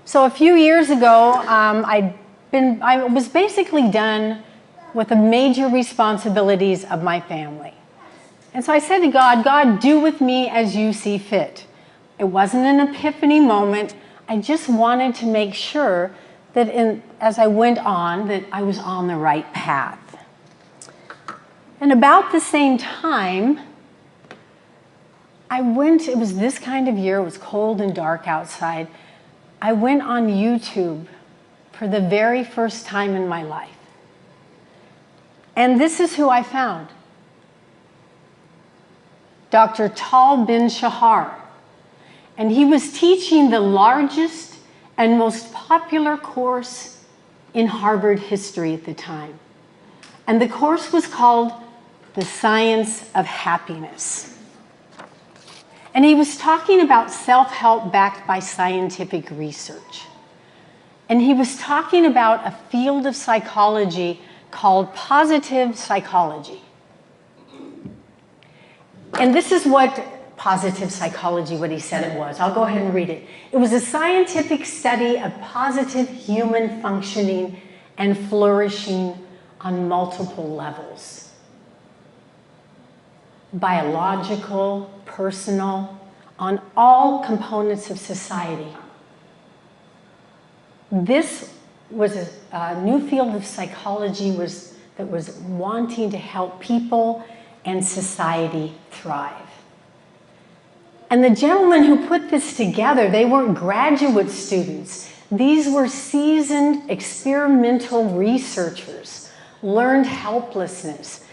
So a few years ago, I was basically done with the major responsibilities of my family. And so I said to God, God, do with me as you see fit. It wasn't an epiphany moment. I just wanted to make sure that as I went on, that I was on the right path. And about the same time, it was this kind of year, it was cold and dark outside. I went on YouTube for the very first time in my life. And this is who I found. Dr. Tal Ben-Shahar. And he was teaching the largest and most popular course in Harvard history at the time. And the course was called The Science of Happiness. And he was talking about self-help backed by scientific research. And he was talking about a field of psychology called positive psychology. And this is what positive psychology, what he said it was. I'll go ahead and read it. It was a scientific study of positive human functioning and flourishing on multiple levels. Biological, personal, on all components of society. This was a new field of psychology that was wanting to help people and society thrive. And the gentlemen who put this together, they weren't graduate students. These were seasoned experimental researchers, learned helplessness.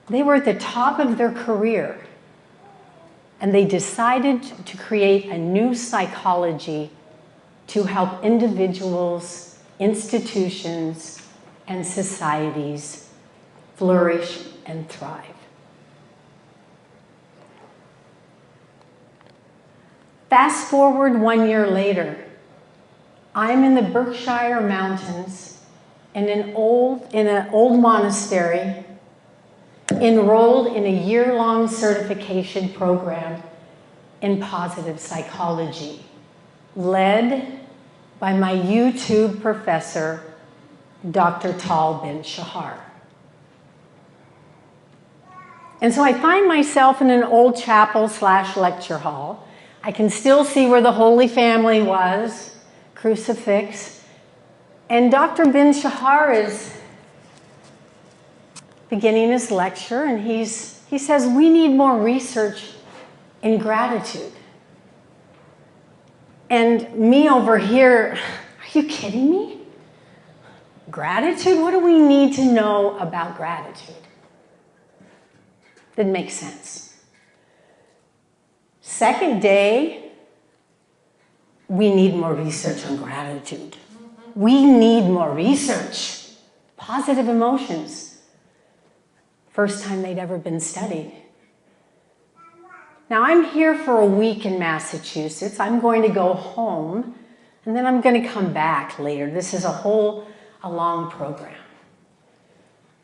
They were at the top of their career, and they decided to create a new psychology to help individuals, institutions, and societies flourish and thrive. Fast forward 1 year later, I'm in the Berkshire Mountains in an old monastery, enrolled in a year-long certification program in positive psychology, led by my YouTube professor, Dr. Tal Ben-Shahar. And so I find myself in an old chapel/lecture hall. I can still see where the Holy Family was, crucifix. And Dr. Ben-Shahar is beginning his lecture, and he says, we need more research in gratitude. And me over here, are you kidding me? Gratitude? What do we need to know about gratitude? Didn't make sense. Second day, we need more research on gratitude. We need more research. Positive emotions. First time they'd ever been studied. Now I'm here for a week in Massachusetts. I'm going to go home, and then I'm going to come back later. This is a long program.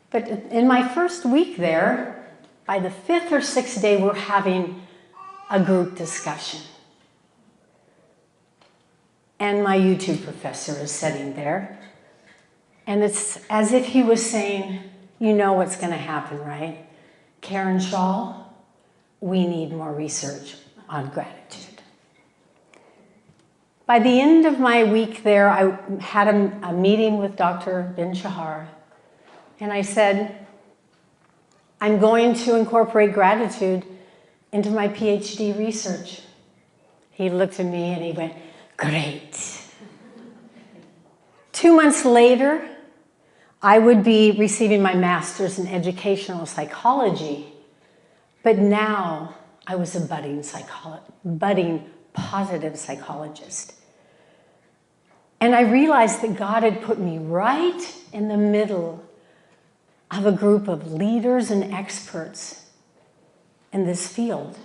But in my first week there, by the 5th or 6th day, we're having a group discussion. And my YouTube professor is sitting there. And it's as if he was saying, you know what's going to happen, right? Karen Shaw, we need more research on gratitude. By the end of my week there, I had a meeting with Dr. Ben-Shahar. And I said, I'm going to incorporate gratitude into my PhD research. He looked at me and he went, great. 2 months later, I would be receiving my master's in educational psychology, but now I was a budding positive psychologist. And I realized that God had put me right in the middle of a group of leaders and experts in this field.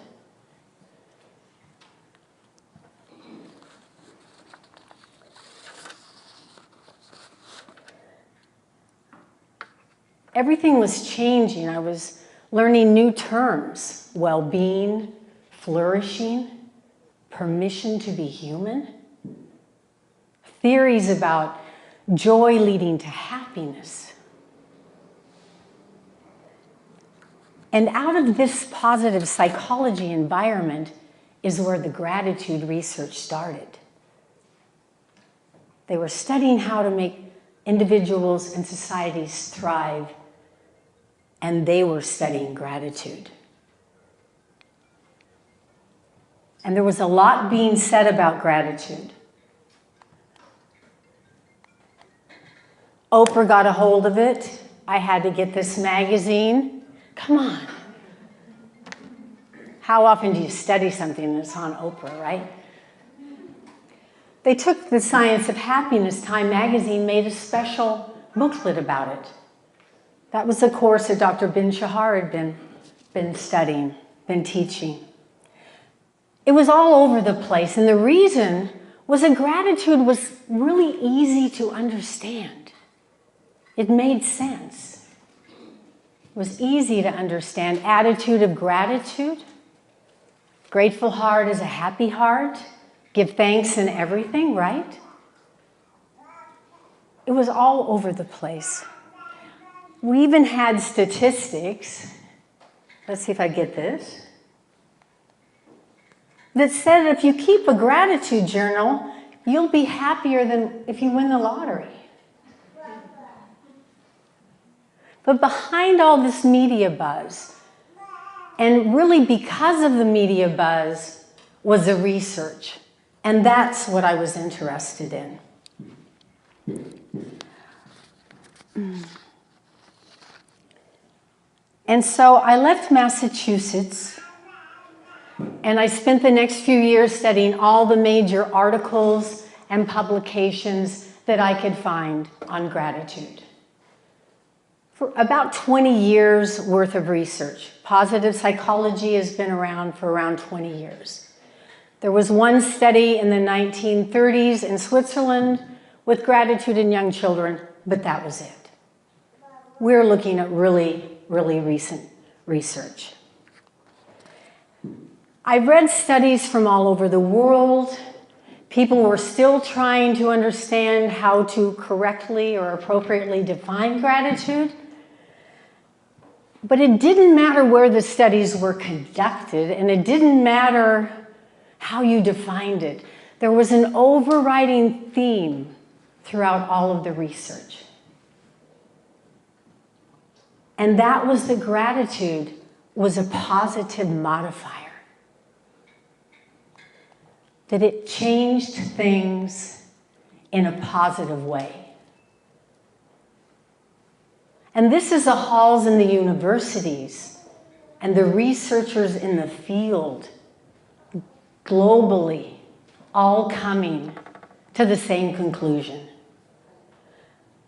Everything was changing. I was learning new terms: well-being, flourishing, permission to be human. theories about joy leading to happiness. And out of this positive psychology environment is where the gratitude research started. They were studying how to make individuals and societies thrive, and they were studying gratitude. And there was a lot being said about gratitude. Oprah got a hold of it. I had to get this magazine. Come on. How often do you study something that's on Oprah, right? They took the Science of Happiness. Time magazine made a special booklet about it. That was a course that Dr. Bin Shahar had been studying, been teaching. It was all over the place, and the reason was that gratitude was really easy to understand. It made sense. It was easy to understand. Attitude of gratitude. Grateful heart is a happy heart. Give thanks in everything, right? It was all over the place. We even had statistics. Let's see if I get this. That said if you keep a gratitude journal, you'll be happier than if you win the lottery. But behind all this media buzz, and really because of the media buzz, was the research. And that's what I was interested in. And so I left Massachusetts, and I spent the next few years studying all the major articles and publications that I could find on gratitude. For about 20 years worth of research. Positive psychology has been around for around 20 years. There was one study in the 1930s in Switzerland with gratitude in young children, but that was it. We're looking at really, really recent research. I've read studies from all over the world. People were still trying to understand how to correctly or appropriately define gratitude. But it didn't matter where the studies were conducted, and it didn't matter how you defined it. There was an overriding theme throughout all of the research. And that was that gratitude was a positive modifier. That it changed things in a positive way. And this is the halls in the universities and the researchers in the field globally all coming to the same conclusion.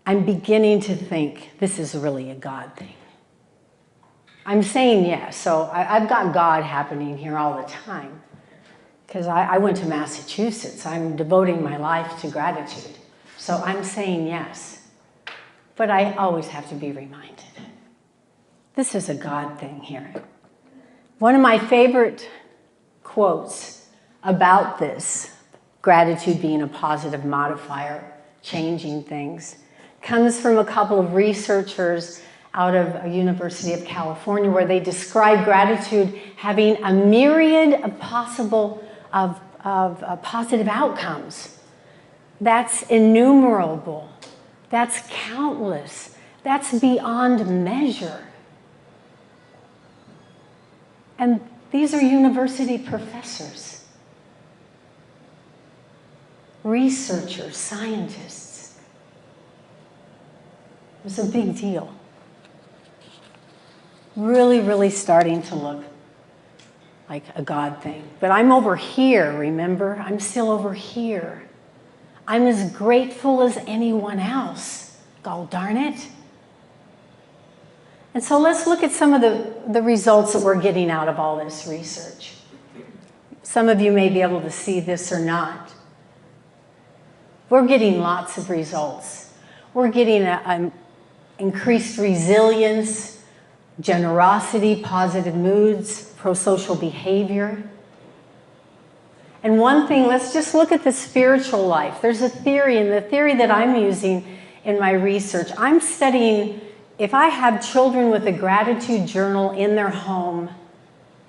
I'm beginning to think this is really a God thing. I'm saying yes, so I've got God happening here all the time because I went to Massachusetts. I'm devoting my life to gratitude. So I'm saying yes. But I always have to be reminded. This is a God thing here. One of my favorite quotes about this, gratitude being a positive modifier, changing things, comes from a couple of researchers out of a University of California where they describe gratitude having a myriad of positive outcomes. That's innumerable. That's countless. That's beyond measure. And these are university professors, researchers, scientists. It was a big deal. Really, really starting to look like a God thing. But I'm over here, remember? I'm still over here. I'm as grateful as anyone else. God darn it. And so let's look at some of the results that we're getting out of all this research. Some of you may be able to see this or not. We're getting lots of results. We're getting an increased resilience, generosity, positive moods, pro-social behavior. And one thing, let's just look at the spiritual life. There's a theory, and the theory that I'm using in my research, I'm studying if I have children with a gratitude journal in their home,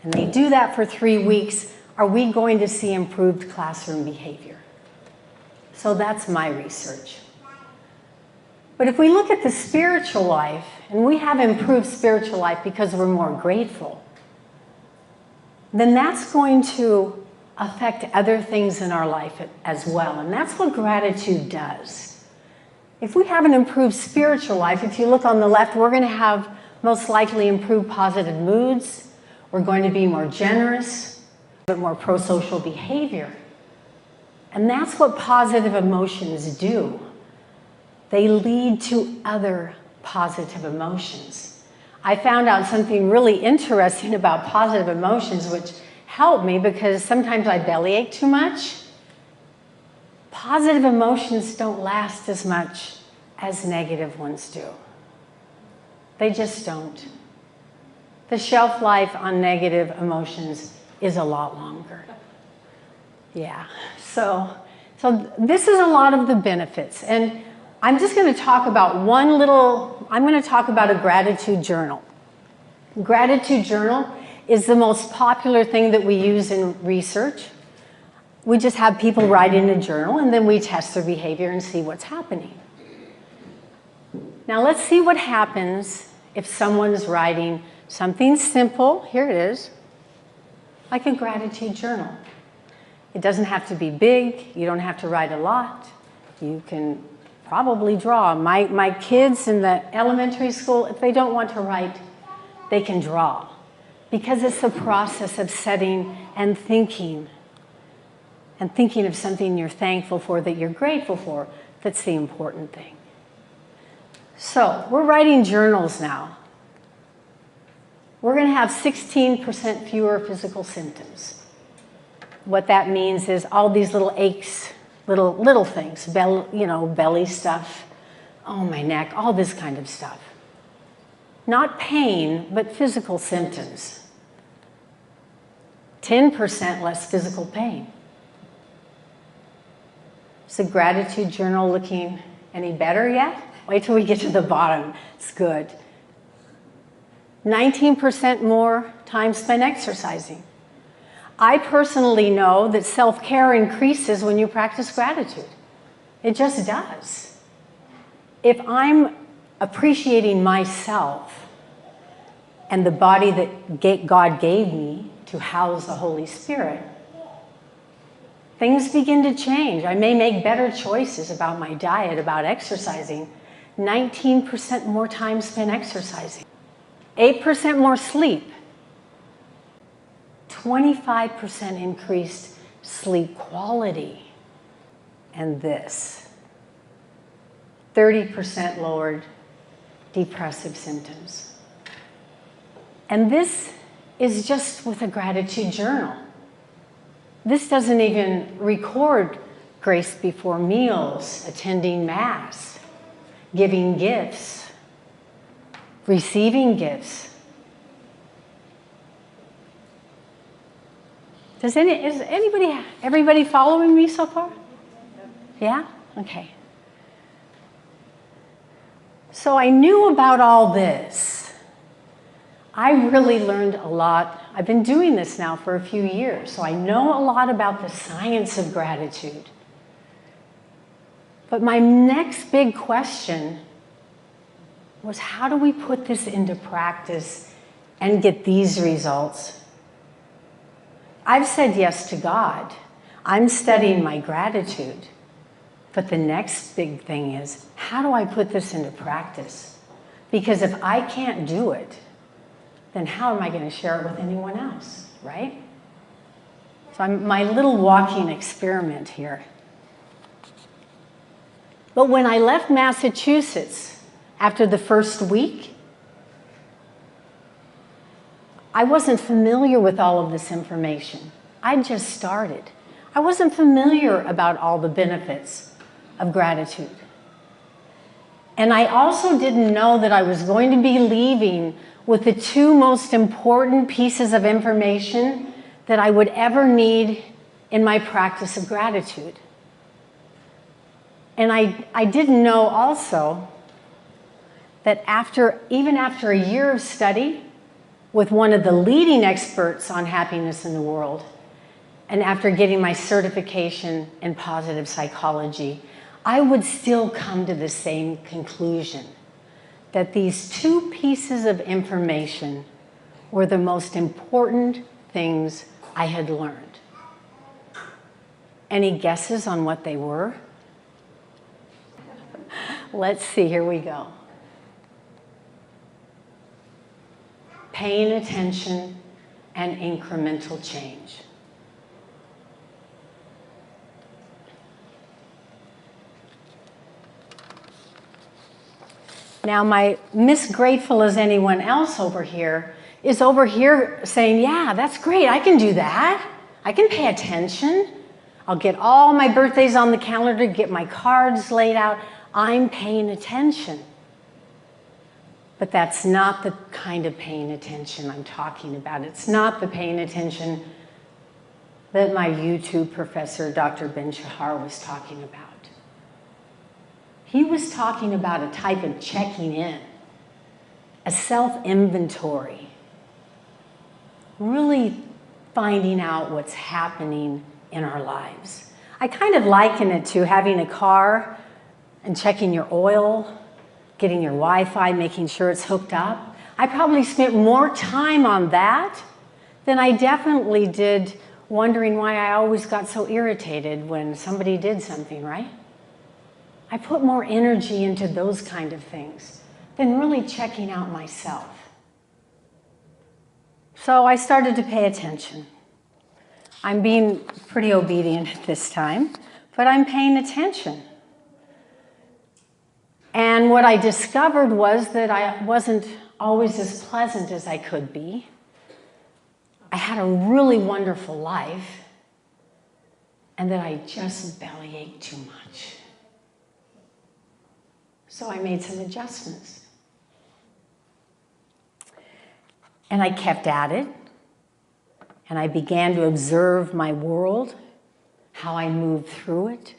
and they do that for 3 weeks, are we going to see improved classroom behavior? So that's my research. But if we look at the spiritual life, and we have improved spiritual life because we're more grateful, then that's going to affect other things in our life as well. And that's what gratitude does. If we have an improved spiritual life, if you look on the left, we're going to have most likely improved positive moods. We're going to be more generous, but more pro-social behavior. And that's what positive emotions do. They lead to other positive emotions. I found out something really interesting about positive emotions, which helped me because sometimes I bellyache too much. Positive emotions don't last as much as negative ones do. They just don't. The shelf life on negative emotions is a lot longer. Yeah, so this is a lot of the benefits. And I'm just going to talk about I'm going to talk about a gratitude journal. Gratitude journal is the most popular thing that we use in research. We just have people write in a journal, and then we test their behavior and see what's happening. Now let's see what happens if someone's writing something simple, here it is, like a gratitude journal. It doesn't have to be big, you don't have to write a lot, you can probably draw. My kids in the elementary school, if they don't want to write, they can draw. Because it's the process of setting and thinking of something you're thankful for, that you're grateful for, that's the important thing. So we're writing journals now. We're going to have 16% fewer physical symptoms. What that means is all these little aches, little things, belly stuff, oh, my neck, all this kind of stuff. Not pain, but physical symptoms. 10% less physical pain. Is the gratitude journal looking any better yet? Wait till we get to the bottom. It's good. 19% more time spent exercising. I personally know that self-care increases when you practice gratitude. It just does. If I'm appreciating myself and the body that God gave me to house the Holy Spirit, things begin to change. I may make better choices about my diet, about exercising. 19% more time spent exercising. 8% more sleep. 25% increased sleep quality. And this. 30% lowered depressive symptoms. And this is just with a gratitude journal. This doesn't even record grace before meals, attending Mass, giving gifts, receiving gifts. Is everybody following me so far? Yeah? Okay. So I knew about all this. I really learned a lot. I've been doing this now for a few years, so I know a lot about the science of gratitude. But my next big question was, how do we put this into practice and get these results? I've said yes to God. I'm studying my gratitude. But the next big thing is, how do I put this into practice? Because if I can't do it, then how am I going to share it with anyone else, right? So I'm my little walking experiment here. But when I left Massachusetts after the first week, I wasn't familiar with all of this information. I just started. I wasn't familiar about all the benefits of gratitude. And I also didn't know that I was going to be leaving with the two most important pieces of information that I would ever need in my practice of gratitude. And I didn't know also that even after a year of study with one of the leading experts on happiness in the world, and after getting my certification in positive psychology, I would still come to the same conclusion, that these two pieces of information were the most important things I had learned. Any guesses on what they were? Let's see, here we go. Paying attention and incremental change. Now, my Miss Grateful as anyone else over here is over here saying, yeah, that's great, I can do that. I can pay attention. I'll get all my birthdays on the calendar, get my cards laid out. I'm paying attention. But that's not the kind of paying attention I'm talking about. It's not the paying attention that my YouTube professor, Dr. Ben Shahar, was talking about. He was talking about a type of checking in, a self-inventory, really finding out what's happening in our lives. I kind of liken it to having a car and checking your oil, getting your Wi-Fi, making sure it's hooked up. I probably spent more time on that than I definitely did wondering why I always got so irritated when somebody did something, right? I put more energy into those kind of things than really checking out myself. So I started to pay attention. I'm being pretty obedient at this time, but I'm paying attention. And what I discovered was that I wasn't always as pleasant as I could be. I had a really wonderful life, and that I just bellyached too much. So I made some adjustments. And I kept at it, and I began to observe my world, how I moved through it.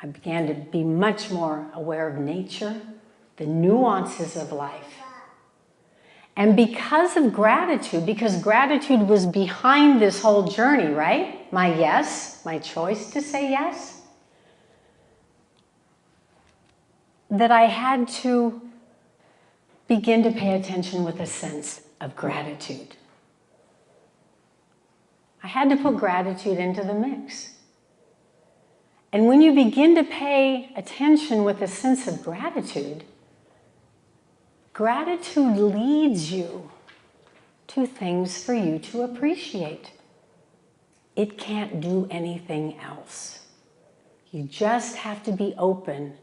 I began to be much more aware of nature, the nuances of life. And because of gratitude, because gratitude was behind this whole journey, right? My yes, my choice to say yes, that I had to begin to pay attention with a sense of gratitude. I had to put gratitude into the mix. And when you begin to pay attention with a sense of gratitude, gratitude leads you to things for you to appreciate. It can't do anything else. You just have to be open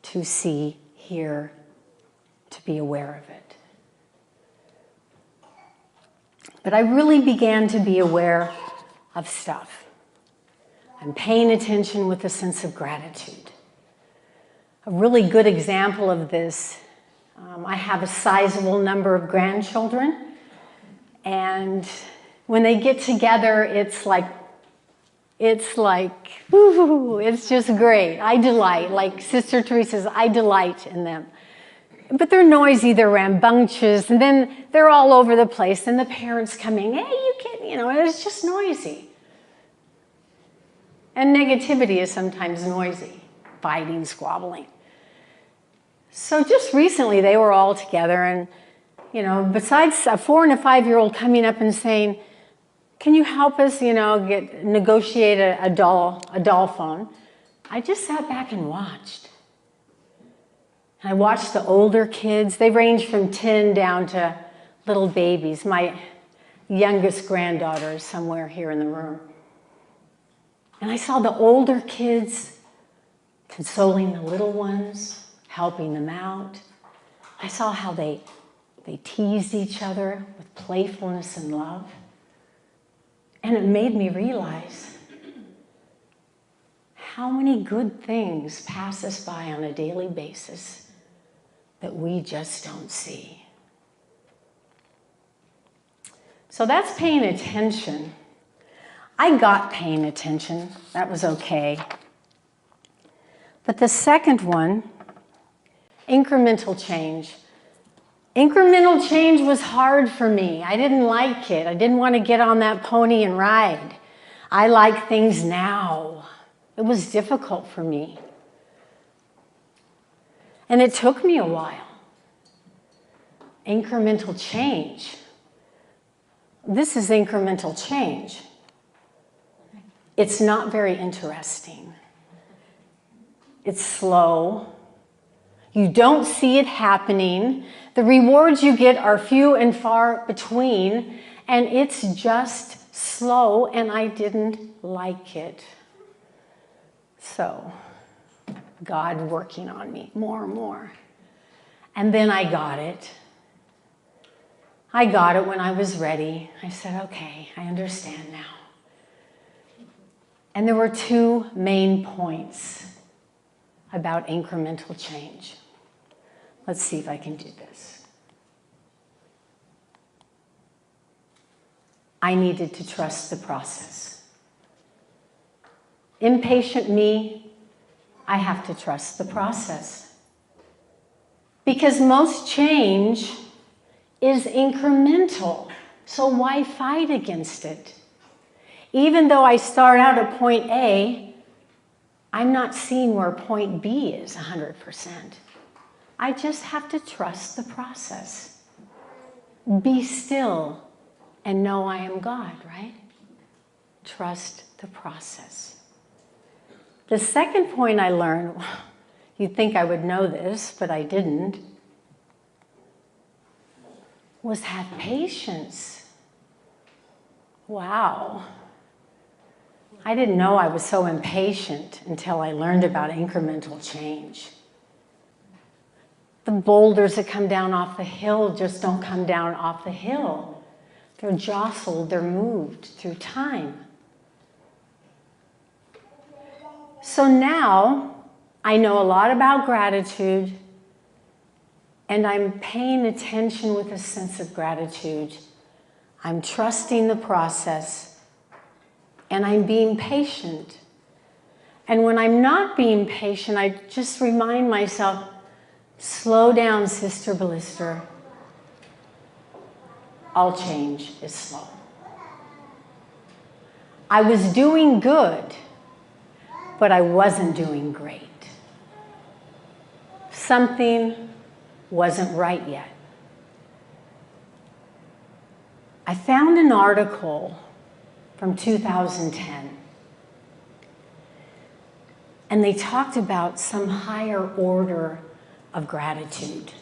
to see, hear, to be aware of it. But I really began to be aware of stuff. I'm paying attention with a sense of gratitude. A really good example of this, I have a sizable number of grandchildren, and when they get together, it's like, woo, it's just great. I delight, like Sister Teresa's, I delight in them. But they're noisy, they're rambunctious, and then they're all over the place, and the parents coming, hey, you kid, it's just noisy. And negativity is sometimes noisy, fighting, squabbling. So just recently, they were all together, and, besides a 4- and a 5-year-old coming up and saying, can you help us, negotiate a doll phone? I just sat back and watched. And I watched the older kids. They range from 10 down to little babies. My youngest granddaughter is somewhere here in the room. And I saw the older kids consoling the little ones, helping them out. I saw how they teased each other with playfulness and love. And it made me realize how many good things pass us by on a daily basis that we just don't see. So that's paying attention. I got paying attention. That was okay. But the second one, incremental change. Incremental change was hard for me. I didn't like it. I didn't want to get on that pony and ride. I like things now. It was difficult for me. And it took me a while. Incremental change. This is incremental change. It's not very interesting. It's slow. You don't see it happening. The rewards you get are few and far between, and it's just slow, and I didn't like it. So, God working on me more and more. And then I got it. I got it when I was ready. I said, okay, I understand now. And there were two main points about incremental change. Let's see if I can do this. I needed to trust the process. Impatient me, I have to trust the process. Because most change is incremental, so why fight against it? Even though I start out at point A, I'm not seeing where point B is 100%. I just have to trust the process. Be still and know I am God, right? Trust the process. The second point I learned, you'd think I would know this, but I didn't, was have patience. Wow. I didn't know I was so impatient until I learned about incremental change. The boulders that come down off the hill just don't come down off the hill. They're jostled, they're moved through time. So now I know a lot about gratitude, and I'm paying attention with a sense of gratitude. I'm trusting the process, and I'm being patient. And when I'm not being patient, I just remind myself, slow down, Sister Ballister. All change is slow. I was doing good, but I wasn't doing great. Something wasn't right yet. I found an article from 2010, and they talked about some higher order of gratitude.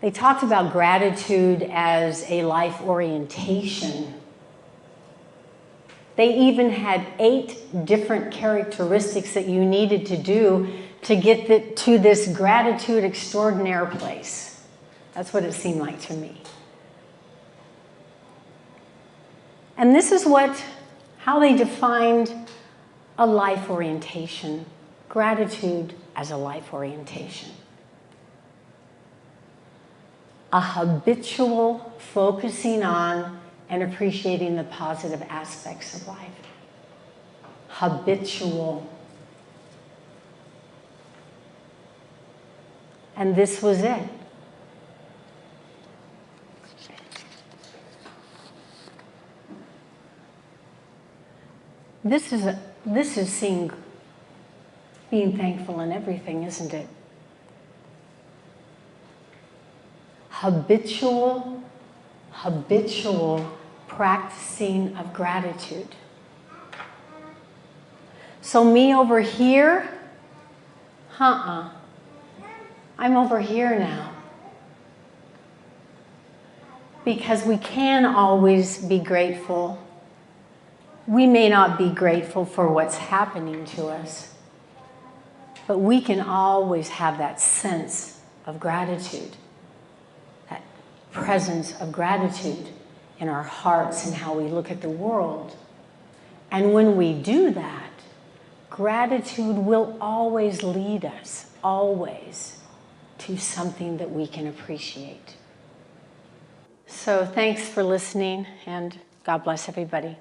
They talked about gratitude as a life orientation. They even had 8 different characteristics that you needed to do to get to this gratitude extraordinaire place. That's what it seemed like to me. And this is how they defined a life orientation, gratitude as a life orientation. A habitual focusing on and appreciating the positive aspects of life. Habitual. And this was it. This is being thankful in everything, isn't it? Habitual practicing of gratitude. So me over here, I'm over here now. Because we can always be grateful. We may not be grateful for what's happening to us, but we can always have that sense of gratitude, that presence of gratitude in our hearts and how we look at the world. And when we do that, gratitude will always lead us, always, to something that we can appreciate. So thanks for listening, and God bless everybody.